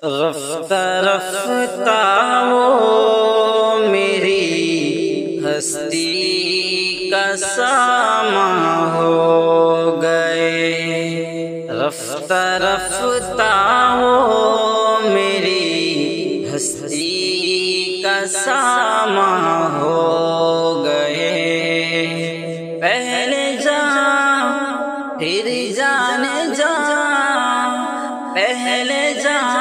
رفتہ رفتہ وہ میری ہستی کا ساما ہو گئے، رفتہ رفتہ وہ میری ہستی کا ساما ہو گئے، پہلے جان پھر جان جان، پہلے جان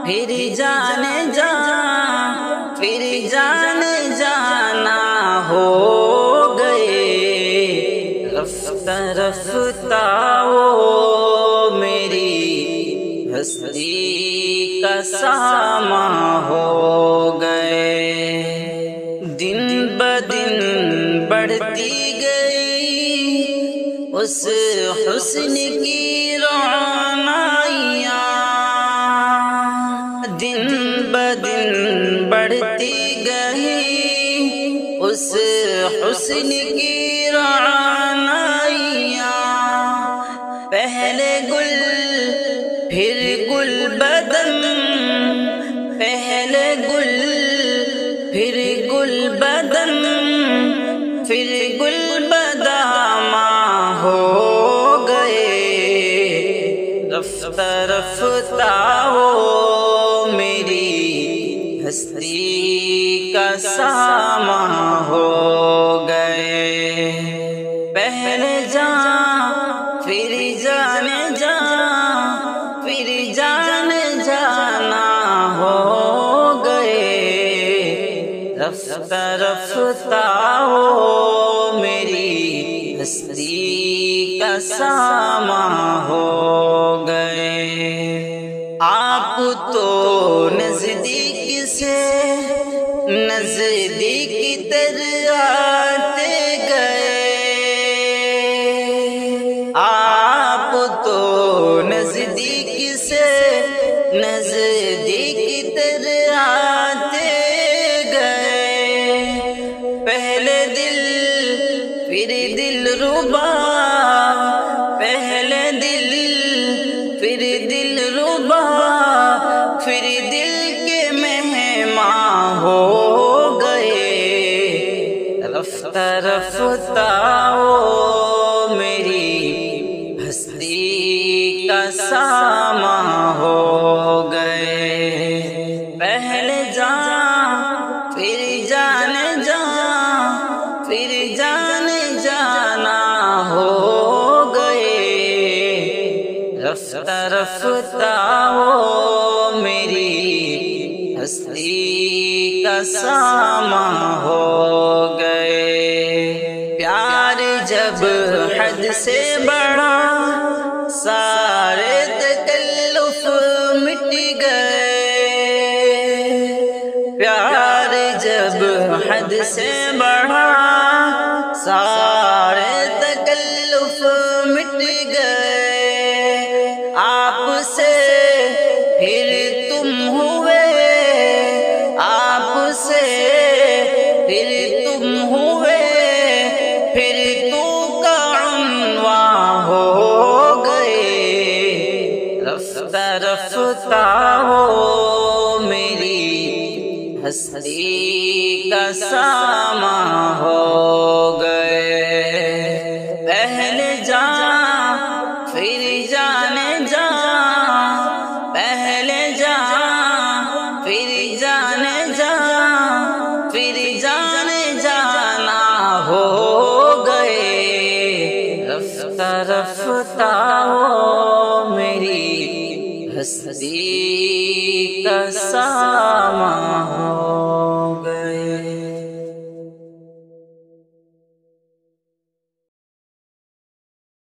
پھر جان جان، پھر جان جانا ہو گئے، رفتہ رفتہ وہ میری ہستی کا ساما ہو گئے، دن بدن بڑھتی گئی اس حسن کی رونائیاں، دن بدن بڑھتی گئی اس حسن کی رونائیاں، پہلے گل پھر گل بدن، پہلے گل پھر گل بدن، پھر گل بداماں ہو گئے، رفتہ رفتہ وہ میری ہستی کا ساما ہو گئے، پہلے جان پھر جان جان، پھر جان جانا ہو گئے، رفتہ رفتہ وہ میری ہستی کا ساما ہو گئے، آپ تو نزدیک سے نزدیک تر آتے گئے، آپ تو نزدیک سے نزدیک تر آتے گئے، پہلے دل پھر دل ربا، پہلے دل پھر دل ربا، پھر دل کے مہمان ہو گئے، رفتہ رفتہ وہ میری ہستی کا ساما ہو گئے، پہلے جان پھر جان جان، پھر جان جانا ہو گئے، رفتہ رفتہ وہ میری ہستی کا ساما ہو گئے، پیار جب حد سے بڑا سارے تکلف مٹ گئے، پیار جب حد سے بڑھا سارے تکلف مٹ گئے، آپ سے پھر تم ہوئے، آپ سے پھر تم ہوئے، پھر تو کا عنوان ہو گئے، رفتہ رفتہ وہ میری ہستی کا ساما ہو گئے، پہلے جان پھر جان جان، پہلے جان پھر جان جان، پھر جان جانا ہو گئے، رفتہ رفتہ وہ میری ہستی کا ساما